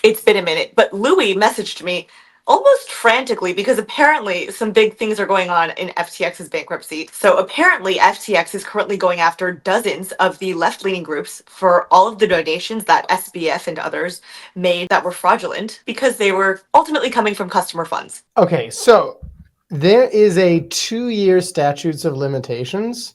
It's been a minute, but Louis messaged me almost frantically because apparently some big things are going on in FTX's bankruptcy. So apparently FTX is currently going after dozens of the left-leaning groups for all of the donations that SBF and others made that were fraudulent because they were ultimately coming from customer funds. Okay, so there is a 2-year statutes of limitations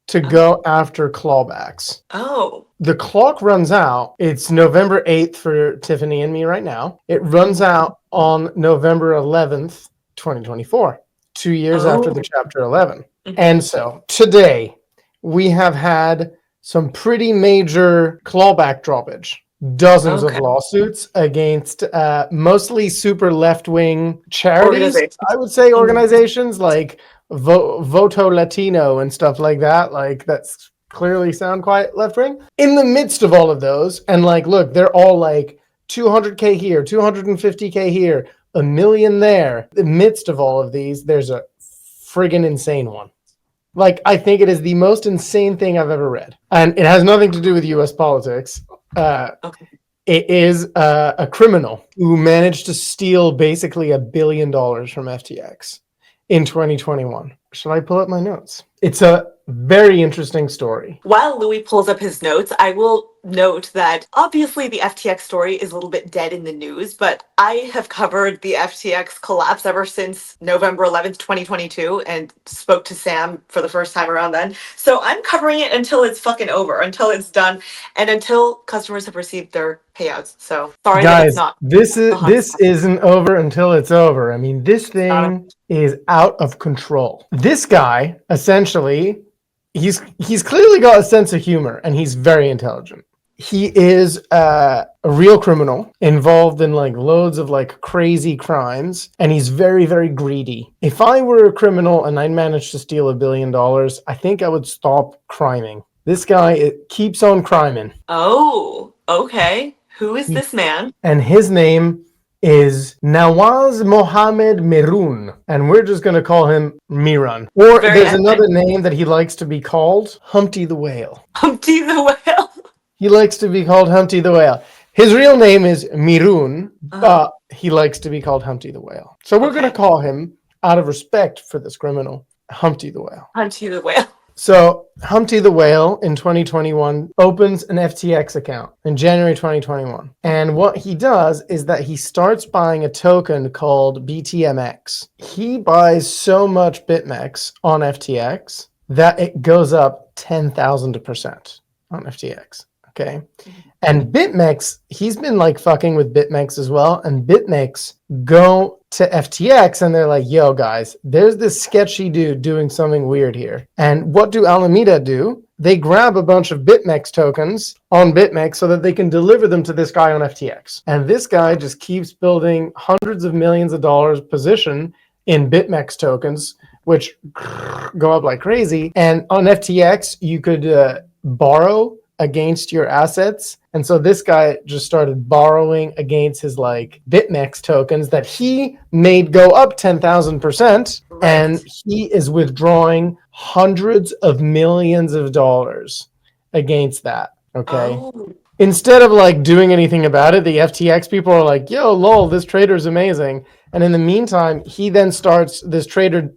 to go after clawbacks. Oh. The clock runs out. It's November 8th for Tiffany and me right now. It runs out on November 11th, 2024, 2 years after the Chapter 11. And so today we have had some pretty major clawback droppage. Dozens of lawsuits against mostly super left-wing charities, I would say organizations like Voto Latino and stuff like that. Like that's clearly sound quite left-wing. In the midst of all of those, and like, look, they're all like 200K here, 250K here, $1 million there. In the midst of all of these, there's a friggin' insane one. Like, I think it is the most insane thing I've ever read. And it has nothing to do with US politics. It is a criminal who managed to steal basically $1 billion from FTX in 2021. Shall I pull up my notes? It's a very interesting story. While Louis pulls up his notes, I will note that obviously the FTX story is a little bit dead in the news, but I have covered the FTX collapse ever since November 11th, 2022, and spoke to Sam for the first time around then. So I'm covering it until it's fucking over, until it's done, and until customers have received their payouts. So sorry that it's Guys, not. this isn't over until it's over. I mean, this thing is out of control. This guy, essentially, he's clearly got a sense of humor, and he's very intelligent. He is a real criminal involved in like loads of like crazy crimes, and he's very, very greedy. If I were a criminal and I managed to steal $1 billion, I think I would stop criming. This guy keeps on criming. Oh, okay. Who is this man? And his name is Nawaz Mohammed Mirun, and we're just going to call him Miran. Or there's another name that he likes to be called, Humpty the Whale. Humpty the Whale. He likes to be called Humpty the Whale. His real name is Mirun, but he likes to be called Humpty the Whale. So we're going to call him, out of respect for this criminal, Humpty the Whale. Humpty the Whale. So Humpty the Whale in 2021 opens an FTX account in January 2021. And what he does is that he starts buying a token called BTMX. He buys so much BitMEX on FTX that it goes up 10,000% on FTX. Okay. And BitMEX, he's been like fucking with BitMEX as well. And BitMEX go to FTX and they're like, yo guys, there's this sketchy dude doing something weird here. And what do Alameda do? They grab a bunch of BitMEX tokens on BitMEX so that they can deliver them to this guy on FTX. And this guy just keeps building hundreds of millions of dollars position in BitMEX tokens, which go up like crazy. And on FTX, you could borrow against your assets. And so this guy just started borrowing against his like BitMEX tokens that he made go up 10,000%. And he is withdrawing hundreds of millions of dollars against that. Okay. Instead of like doing anything about it, the FTX people are like, yo, lol, this trader's amazing. And in the meantime, he then this trader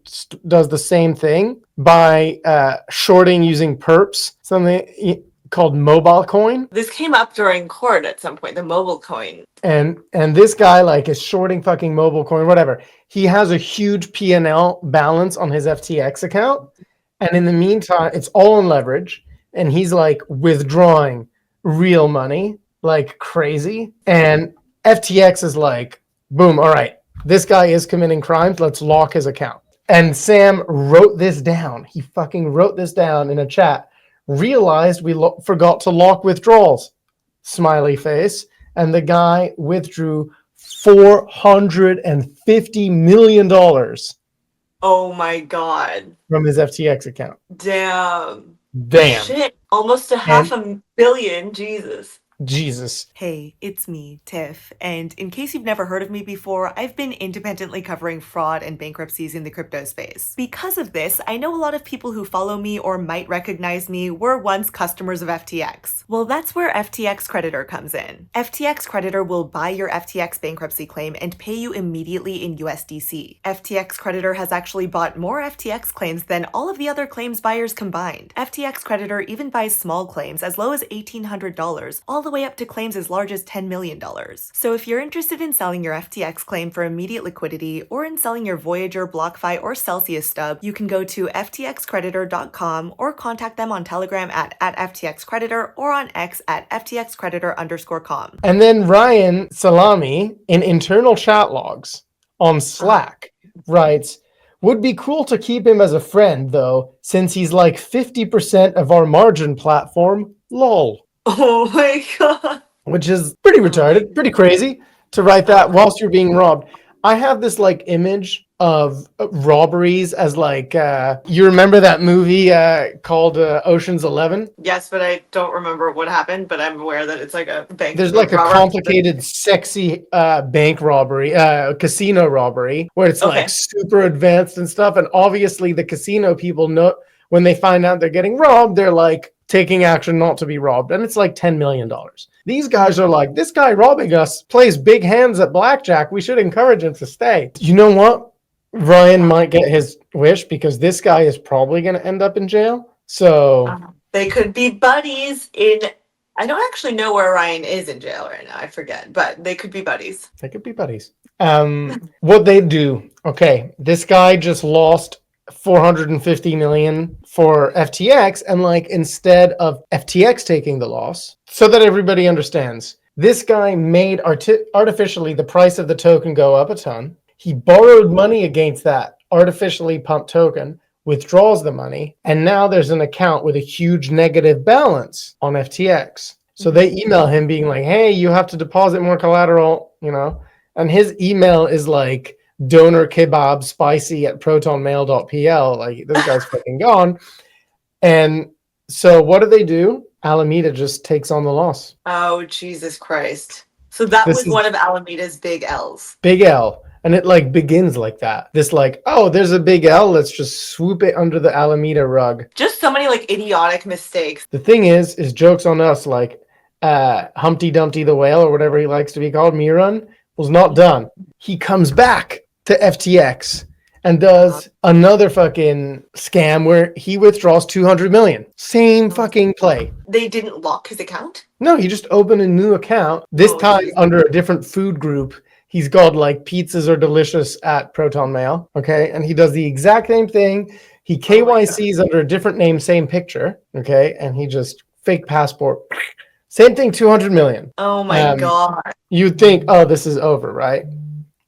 does the same thing by shorting using perps, something called mobile coin. This came up during court at some point, the mobile coin. And this guy like is shorting fucking mobile coin, whatever. He has a huge P&L balance on his FTX account. And in the meantime, it's all on leverage. And he's like withdrawing real money like crazy. And FTX is like, boom, all right, this guy is committing crimes. Let's lock his account. And Sam wrote this down. He fucking wrote this down in a chat. Realized we forgot to lock withdrawals, smiley face, and the guy withdrew $450 million. Oh my god! From his FTX account. Damn. Shit, almost a $500 million. Jesus. Jesus. Hey, it's me, Tiff, and in case you've never heard of me before, I've been independently covering fraud and bankruptcies in the crypto space. Because of this, I know a lot of people who follow me or might recognize me were once customers of FTX. Well, that's where FTX Creditor comes in. FTX Creditor will buy your FTX bankruptcy claim and pay you immediately in USDC. FTX Creditor has actually bought more FTX claims than all of the other claims buyers combined. FTX Creditor even buys small claims as low as $1,800, all the way up to claims as large as $10 million. So if you're interested in selling your FTX claim for immediate liquidity, or in selling your Voyager, BlockFi, or Celsius stub, you can go to ftxcreditor.com or contact them on Telegram at @FTXCreditor or on X at @FTXCreditor_com. And then Ryan Salami in internal chat logs on Slack writes, would be cool to keep him as a friend though, since he's like 50% of our margin platform. Lol. Oh my god. Which is pretty retarded, pretty crazy to write that whilst you're being robbed. I have this like image of robberies as like, you remember that movie called Ocean's 11? Yes, but I don't remember what happened, but I'm aware that it's like a bank. There's like a complicated, sexy bank robbery, casino robbery, where it's like super advanced and stuff. And obviously the casino people know when they find out they're getting robbed, they're like taking action not to be robbed. And it's like $10 million. These guys are like, this guy robbing us plays big hands at blackjack. We should encourage him to stay. You know what? Ryan might get his wish because this guy is probably going to end up in jail. So they could be buddies in... I don't actually know where Ryan is in jail right now. I forget, but they could be buddies. They could be buddies. What they do. Okay. This guy just lost 450 million for FTX, and like instead of FTX taking the loss, so that everybody understands, this guy made artificially the price of the token go up a ton. He borrowed money against that artificially pumped token, withdraws the money, and now there's an account with a huge negative balance on FTX. So they email him being like, hey, you have to deposit more collateral, you know, and his email is like donor kebab spicy at protonmail.pl. Like, this guy's fucking gone. And so what do? Alameda just takes on the loss. Oh, Jesus Christ. So that was one of Alameda's big L's. Big L. And it like begins like that. This like, oh, there's a big L. Let's just swoop it under the Alameda rug. Just so many like idiotic mistakes. The thing is jokes on us. Like Humpty Dumpty the whale, or whatever he likes to be called, Miran, was not done. He comes back to FTX and does another fucking scam where he withdraws 200 million. Same fucking play. They didn't lock his account? No, he just opened a new account. This time under a different food group. He's called like pizzas are delicious at Proton Mail. Okay. And he does the exact same thing. He KYCs under a different name, same picture. Okay. And he just fake passport. Same thing, 200 million. Oh my God. You'd think, oh, this is over, right?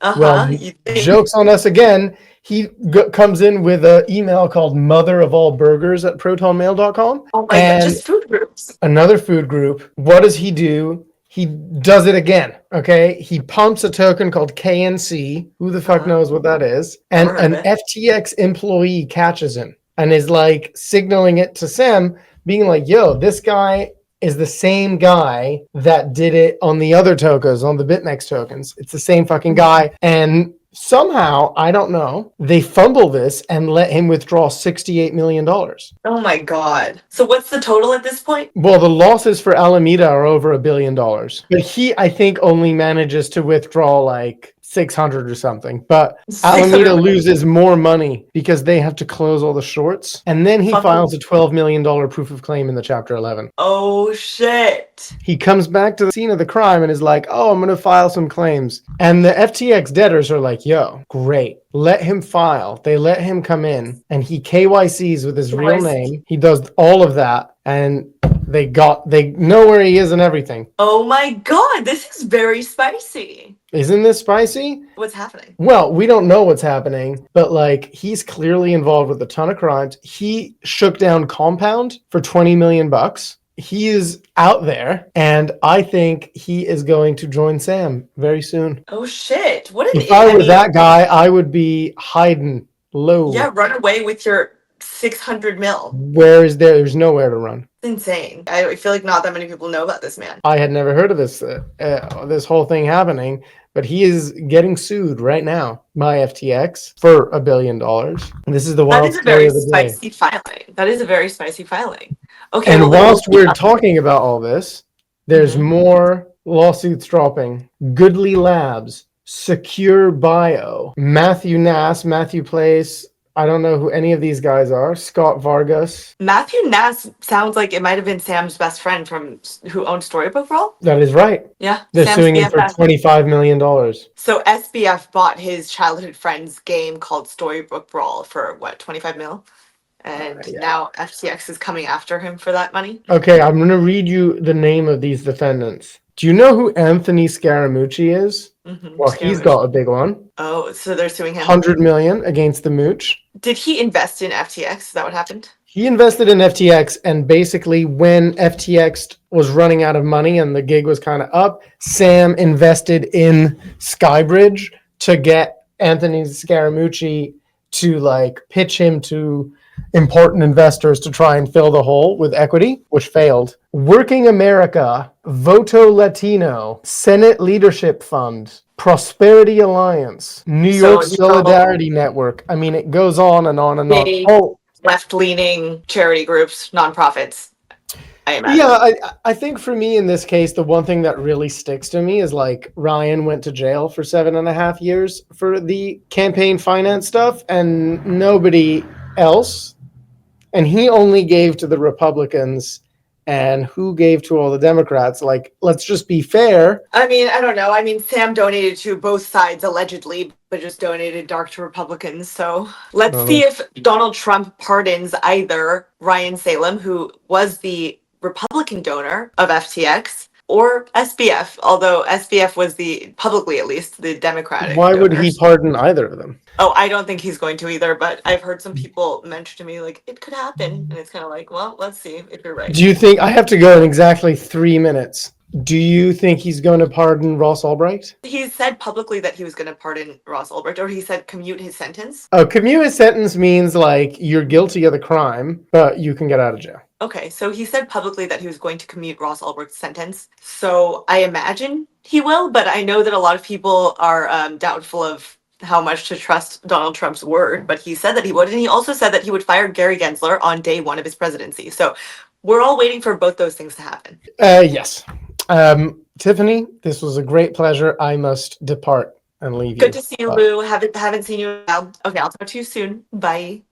Well, jokes on us again. He comes in with an email called mother of all burgers at protonmail.com. Oh my God, just food groups. Another food group. What does he do? He does it again, okay? He pumps a token called KNC. Who the fuck knows what that is? And an FTX employee catches him and is like signaling it to Sam, being like, yo, this guy is the same guy that did it on the other tokens, on the BitMEX tokens. It's the same fucking guy. And somehow, I don't know, they fumble this and let him withdraw $68 million. Oh my God. So what's the total at this point? Well, the losses for Alameda are over $1 billion. But he, I think, only manages to withdraw like 600 or something. But Alameda loses more money because they have to close all the shorts. And then he files a $12 million proof of claim in the Chapter 11. Oh, shit. He comes back to the scene of the crime and is like, oh, I'm going to file some claims. And the FTX debtors are like, yo, great. Let him file. They let him come in and he KYCs with his real name. He does all of that. And they know where he is and everything. Oh my God, this is very spicy. Isn't this spicy? What's happening? Well, we don't know what's happening, but like he's clearly involved with a ton of crimes. He shook down Compound for 20 million bucks. He is out there, and I think he is going to join Sam very soon. Oh shit! What an if I were that guy, I would be hiding low. Yeah, run away with your 600 mil. Where is there? There's nowhere to run. It's insane. I feel like not that many people know about this man. I had never heard of this whole thing happening, but he is getting sued right now by FTX for $1 billion. And this is the That wild is a story very of the day. spicy filing. That is a very spicy filing. Okay, And well, there will whilst be we're talking about all this, there's Mhm. more lawsuits dropping. Goodly Labs, Secure Bio, Matthew Nass, Matthew Place. I don't know who any of these guys are. Scott Vargas. Matthew Nass sounds like it might have been Sam's best friend from who owned Storybook Roll. That is right. Yeah, They're Sam's suing him for BFF. $25 million. So SBF bought his childhood friend's game called Storybook Brawl for what, 25 mil? And Yeah. now FTX is coming after him for that money. Okay, I'm going to read you the name of these defendants. Do you know who Anthony Scaramucci is? Well, he's got a big one. Oh, so they're suing him. 100 million against the Mooch. Did he invest in FTX? Is that what happened? He invested in FTX, and basically when FTX was running out of money and the gig was kind of up, Sam invested in Skybridge to get Anthony Scaramucci to like pitch him to important investors to try and fill the hole with equity, which failed. Working America, Voto Latino, Senate Leadership Fund, Prosperity Alliance, New York Solidarity Network. I mean, it goes on and on and on. Oh, left-leaning charity groups, nonprofits, I imagine. yeah, I think for me in this case, the one thing that really sticks to me is like Ryan went to jail for 7.5 years for the campaign finance stuff and nobody else. And he only gave to the Republicans, and who gave to all the Democrats? Like, let's just be fair. I mean, I don't know. I mean, Sam donated to both sides allegedly, but just donated dark to Republicans. So let's see if Donald Trump pardons either Ryan Salem, who was the Republican donor of FTX, or SBF, although SBF was the, publicly at least, the Democratic Why would donor. he pardon either of them? Oh, I don't think he's going to either, but I've heard some people mention to me, like, it could happen. And it's kind of like, well, let's see if you're right. Do you think, I have to go in exactly 3 minutes. Do you think he's going to pardon Ross Ulbricht? He said publicly that he was going to pardon Ross Ulbricht, or he said commute his sentence. Oh, commute his sentence means like you're guilty of the crime, but you can get out of jail. Okay, so he said publicly that he was going to commute Ross Ulbricht's sentence. So I imagine he will, but I know that a lot of people are doubtful of how much to trust Donald Trump's word, but he said that he would, and he also said that he would fire Gary Gensler on day one of his presidency. So we're all waiting for both those things to happen. Yes. Tiffany, this was a great pleasure. I must depart and leave you. Good to see you, Lou. Haven't seen you in a while. Okay, I'll talk to you soon. Bye.